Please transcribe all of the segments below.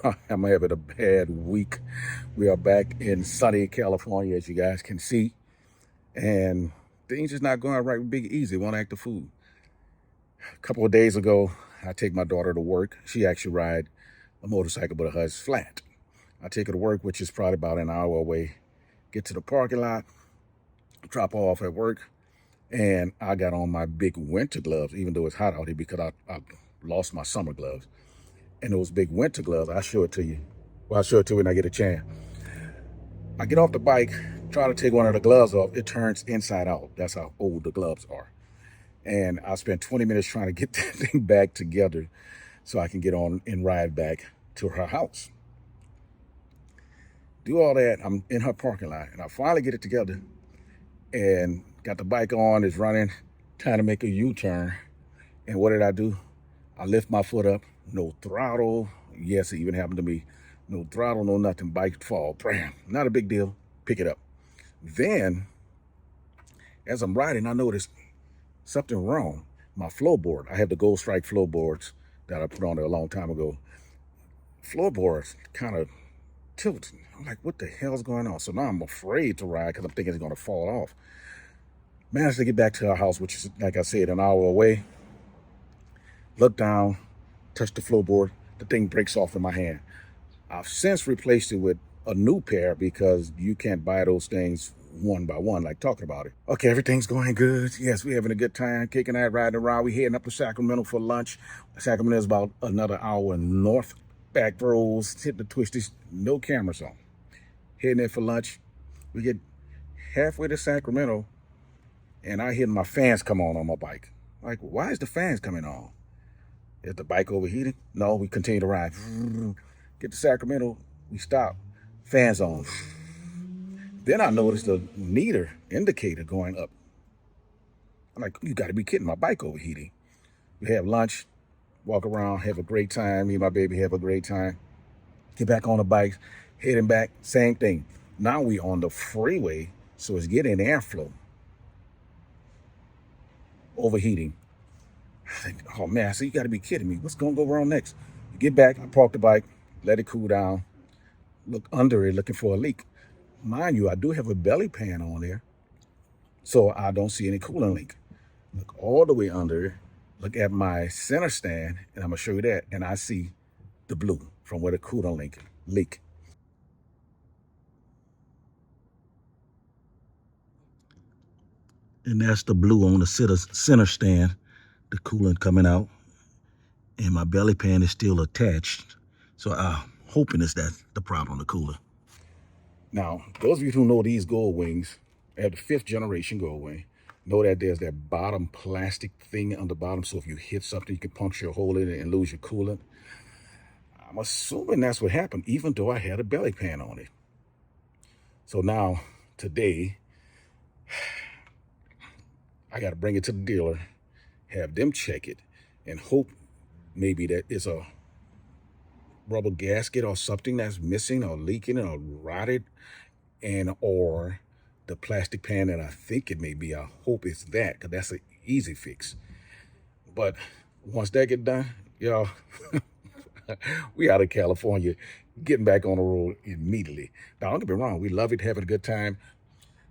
I'm having a bad week. We are back in sunny California, as you guys can see, and things just not going right with Big Easy, one act of food. A couple of days ago, I take my daughter to work. She actually ride a motorcycle, but hers flat. I take her to work, which is probably about an hour away. Get to the parking lot, drop her off at work, and I got on my big winter gloves, even though it's hot out here because I lost my summer gloves. And those big winter gloves, I'll show it to you. Well, I'll show it to you when I get a chance. I get off the bike, try to take one of the gloves off. It turns inside out. That's how old the gloves are. And I spent 20 minutes trying to get that thing back together so I can get on and ride back to her house. Do all that. I'm in her parking lot, and I finally get it together and got the bike on, it's running, trying to make a U-turn. And what did I do? I lift my foot up, no throttle. Yes, it even happened to me. No throttle, no nothing, bike fall, bam. Not a big deal, pick it up. Then, as I'm riding, I noticed something wrong. My floorboard, I have the Gold Strike floorboards that I put on there a long time ago. Floorboards kind of tilting. I'm like, what the hell's going on? So now I'm afraid to ride because I'm thinking it's gonna fall off. Managed to get back to our house, which is, like I said, an hour away. Look down, touch the floorboard, the thing breaks off in my hand. I've since replaced it with a new pair because you can't buy those things one by one, like talking about it. Okay, everything's going good. Yes, we're having a good time, kicking that, riding around. We're heading up to Sacramento for lunch. Sacramento is about another hour north. Back roads, hit the twisties, no cameras on. Heading there for lunch. We get halfway to Sacramento, and I hear my fans come on my bike. Like, why is the fans coming on? Is the bike overheating? No, we continue to ride. Get to Sacramento, we stop. Fans on. Then I noticed the meter indicator going up. I'm like, you gotta be kidding, my bike overheating. We have lunch, walk around, have a great time. Me and my baby have a great time. Get back on the bike, heading back, same thing. Now we on the freeway, so it's getting airflow. Overheating. I think, oh man, I said, you gotta be kidding me. What's gonna go wrong next? Get back, I park the bike, let it cool down, look under it, looking for a leak. Mind you, I do have a belly pan on there, so I don't see any coolant leak. Look all the way under it, look at my center stand, and I'm gonna show you that, and I see the blue from where the coolant leak. And that's the blue on the center stand, the coolant coming out. And my belly pan is still attached. So I'm hoping that's the problem, the cooler. Now, those of you who know these gold wings, they have the 5th generation gold wing, know that there's that bottom plastic thing on the bottom. So if you hit something, you can puncture a hole in it and lose your coolant. I'm assuming that's what happened, even though I had a belly pan on it. So now, today, I got to bring it to the dealer, have them check it, and hope maybe that it's a rubber gasket or something that's missing or leaking or rotted, and or the plastic pan that I think it may be. I hope it's that, because that's an easy fix. But once that get done, y'all, we out of California, getting back on the road immediately. Now, don't get me wrong, we love it, having a good time,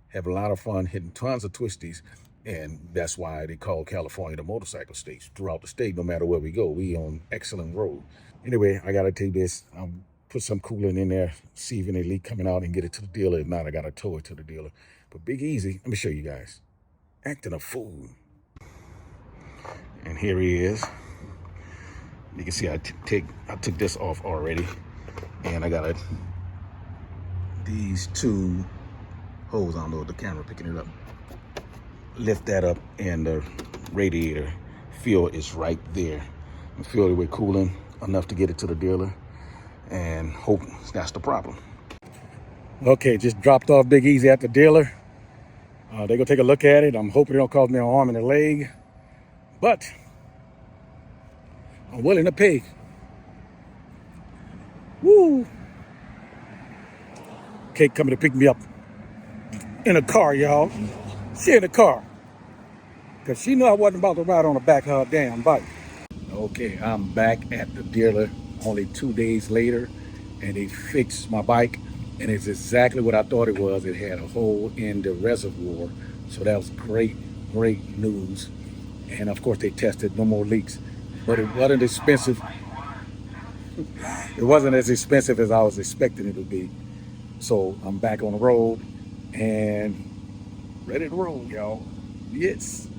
having a lot of fun, hitting tons of twisties. And that's why they call California the motorcycle state. Throughout the state, no matter where we go, we on excellent road. Anyway, I gotta take this, put some coolant in there, see if any leak coming out and get it to the dealer. If not, I gotta tow it to the dealer. But Big Easy, let me show you guys. Acting a fool. And here he is. You can see I took this off already. And I got these 2 holes. I don't know if the camera picking it up. Lift that up, and the radiator fuel is right there. And fill it with coolant enough to get it to the dealer, and hope that's the problem. Okay, just dropped off Big Easy at the dealer. They're gonna take a look at it. I'm hoping it don't cause me an arm and a leg, but I'm willing to pay. Woo! Kate coming to pick me up in a car, y'all. She in the car, because she knew I wasn't about to ride on the back of her damn bike. Okay, I'm back at the dealer only 2 days later. and they fixed my bike, and it's exactly what I thought it was. It had a hole in the reservoir, so that was great, great news. And of course, they tested no more leaks, but it wasn't expensive. It wasn't as expensive as I was expecting it to be. So I'm back on the road and ready to roll, y'all. Yes.